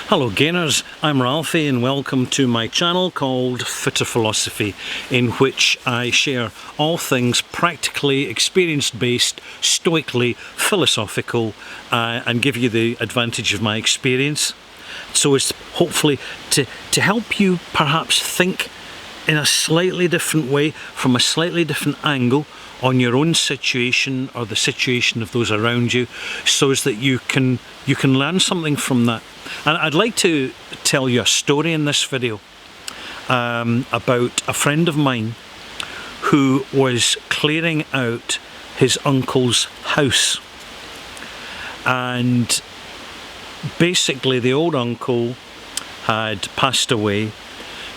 Hello gainers, I'm Ralphie and welcome to my channel called Fitter Philosophy, in which I share all things practically experience-based, stoically philosophical, and give you the advantage of my experience. So it's hopefully to help you perhaps think in a slightly different way, from a slightly different angle on your own situation or the situation of those around you, so as that you can learn something from that. And I'd like to tell you a story in this video about a friend of mine who was clearing out his uncle's house, and basically the old uncle had passed away.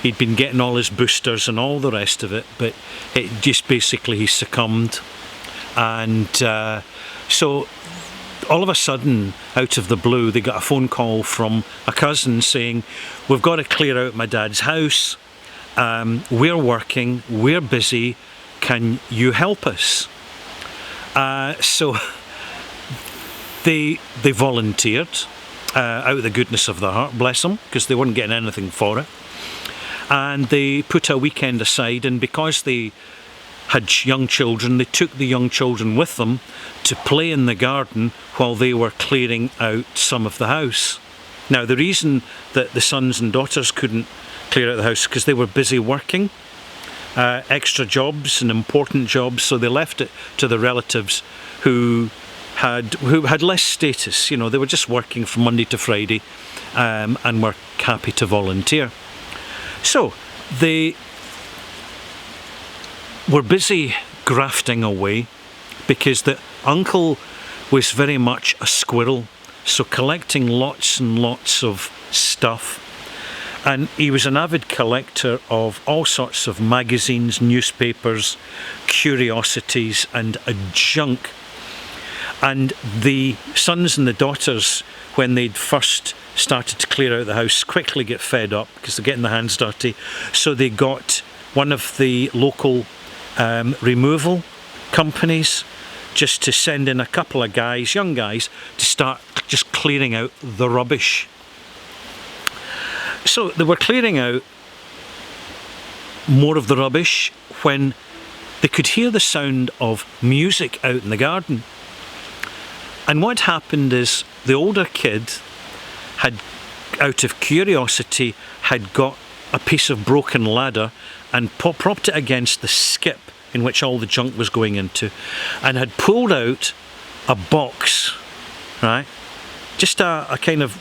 He'd been getting all his boosters and all the rest of it, but it just basically he succumbed. And so all of a sudden, out of the blue, they got a phone call from a cousin saying, "We've got to clear out my dad's house. We're working, we're busy, can you help us?" So they volunteered out of the goodness of their heart, bless them, because they weren't getting anything for it. And they put a weekend aside, and because they had young children, they took the young children with them to play in the garden while they were clearing out some of the house. Now, the reason that the sons and daughters couldn't clear out the house is because they were busy working, extra jobs and important jobs, so they left it to the relatives who had less status. You know, they were just working from Monday to Friday, and were happy to volunteer. So they were busy grafting away, because the uncle was very much a squirrel, so collecting lots and lots of stuff. And he was an avid collector of all sorts of magazines, newspapers, curiosities and junk. And the sons and the daughters, when they'd first started to clear out the house, quickly get fed up because they're getting their hands dirty. So they got one of the local removal companies just to send in a couple of guys, young guys, to start just clearing out the rubbish. So they were clearing out more of the rubbish when they could hear the sound of music out in the garden. And what happened is the older kid had, out of curiosity, had got a piece of broken ladder and propped it against the skip in which all the junk was going into, and had pulled out a box, right? Just a kind of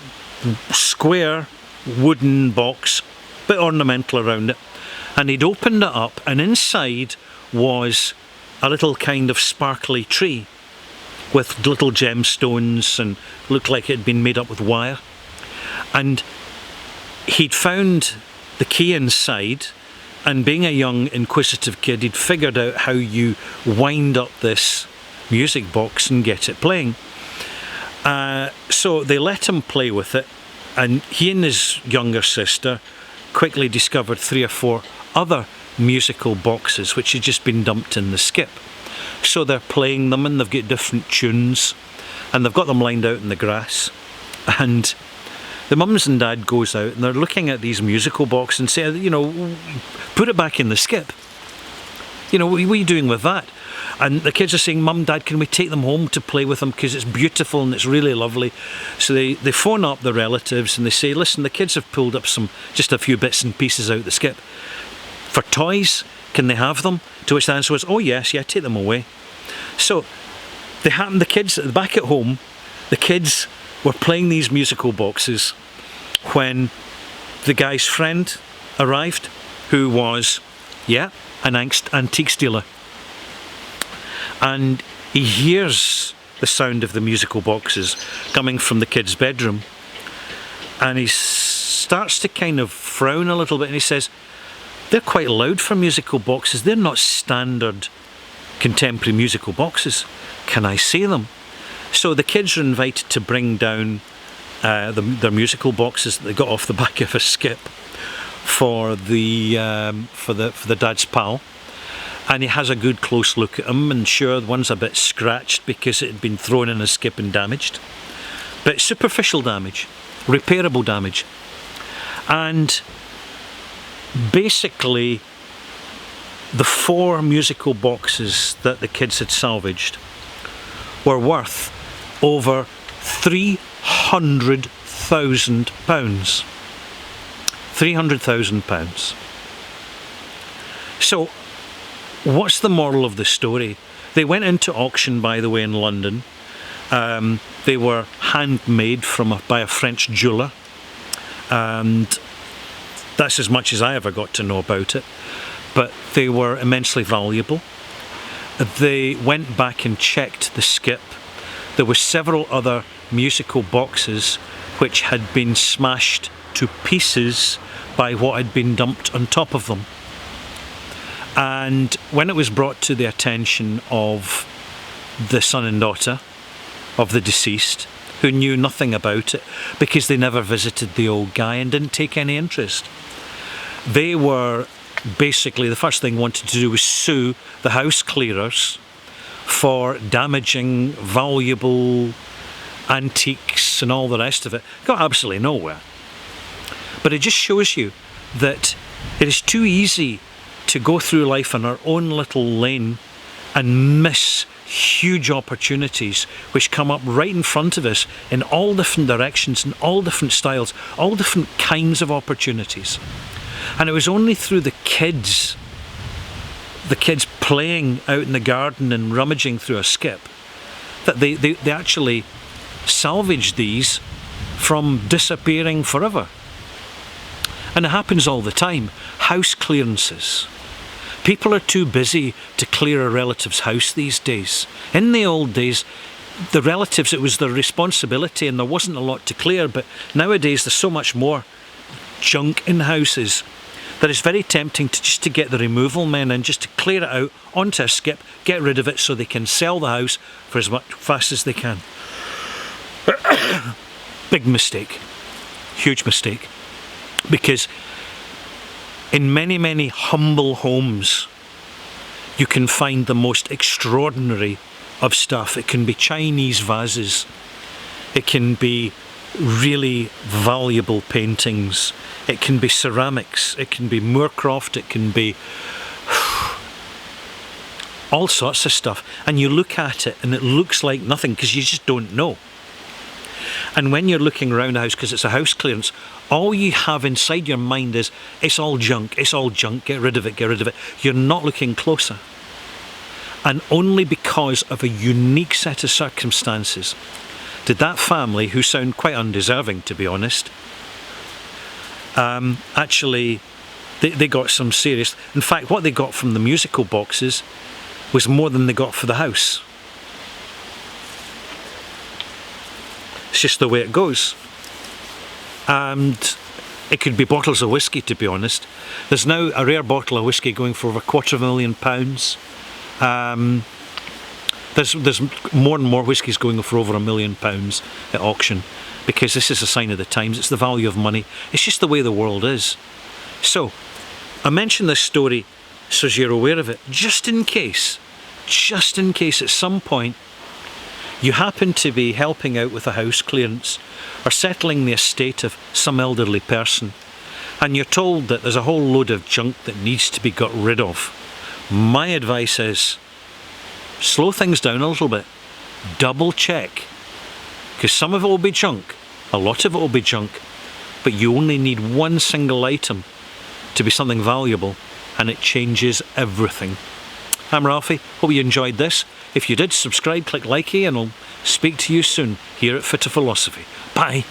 square wooden box, bit ornamental around it, and he'd opened it up, and inside was a little kind of sparkly tree with little gemstones, and looked like it had been made up with wire. And he'd found the key inside, and being a young inquisitive kid, he'd figured out how you wind up this music box and get it playing. So they let him play with it, and he and his younger sister quickly discovered 3 or 4 other musical boxes which had just been dumped in the skip. So they're playing them, and they've got different tunes, and they've got them lined out in the grass. And the mums and dad goes out, and they're looking at these musical boxes and say, you know, put it back in the skip. You know, what are you doing with that? And the kids are saying, "Mum, Dad, can we take them home to play with them, because it's beautiful and it's really lovely." So they phone up the relatives and they say, "Listen, the kids have pulled up just a few bits and pieces out the skip. For toys, can they have them?" To which the answer was, "Oh yes, yeah, take them away." So the kids back at home, the kids were playing these musical boxes when the guy's friend arrived, who was, an antiques dealer. And he hears the sound of the musical boxes coming from the kid's bedroom, and he starts to kind of frown a little bit, and he says, "They're quite loud for musical boxes. They're not standard contemporary musical boxes. Can I see them?" So the kids are invited to bring down their musical boxes that they got off the back of a skip for the dad's pal. And he has a good close look at them, and sure, one's a bit scratched because it had been thrown in a skip and damaged, but superficial damage. repairable damage. And basically the 4 musical boxes that the kids had salvaged were worth over £300,000. £300,000. So what's the moral of the story? They went into auction, by the way, in London. They were handmade by a French jeweller, and that's as much as I ever got to know about it. But they were immensely valuable. They went back and checked the skip. There were several other musical boxes which had been smashed to pieces by what had been dumped on top of them. And when it was brought to the attention of the son and daughter of the deceased, who knew nothing about it because they never visited the old guy and didn't take any interest, they were basically, the first thing they wanted to do was sue the house clearers for damaging valuable antiques and all the rest of it. Got absolutely nowhere. But it just shows you that it is too easy to go through life in our own little lane and miss huge opportunities which come up right in front of us in all different directions, in all different styles, all different kinds of opportunities. And it was only through the kids playing out in the garden and rummaging through a skip, that they actually salvaged these from disappearing forever. And it happens all the time. House clearances. People are too busy to clear a relative's house these days. In the old days, the relatives, it was their responsibility and there wasn't a lot to clear, but nowadays there's so much more junk in houses that it's very tempting to get the removal men in just to clear it out onto a skip, get rid of it so they can sell the house for as much fast as they can. Big mistake. Huge mistake. Because in many, many humble homes you can find the most extraordinary of stuff. It can be Chinese vases. It can be really valuable paintings. It can be ceramics. It can be Moorcroft. It can be all sorts of stuff. And you look at it and it looks like nothing because you just don't know. And when you're looking around a house, because it's a house clearance, all you have inside your mind is, it's all junk, get rid of it, get rid of it. You're not looking closer. And only because of a unique set of circumstances did that family, who sound quite undeserving to be honest, actually, they got some serious... In fact, what they got from the musical boxes was more than they got for the house. It's just the way it goes. And it could be bottles of whiskey, to be honest. There's now a rare bottle of whiskey going for over £250,000. There's more and more whiskies going for over £1 million at auction, because this is a sign of the times. It's the value of money. It's just the way the world is. So I mention this story so you're aware of it, just in case at some point you happen to be helping out with a house clearance or settling the estate of some elderly person, and you're told that there's a whole load of junk that needs to be got rid of. My advice is, slow things down a little bit. Double check. Because some of it will be junk, a lot of it will be junk, but you only need one single item to be something valuable, and it changes everything. I'm Ralphie, hope you enjoyed this. If you did, subscribe, click likey, and I'll speak to you soon here at Fit of Philosophy. Bye.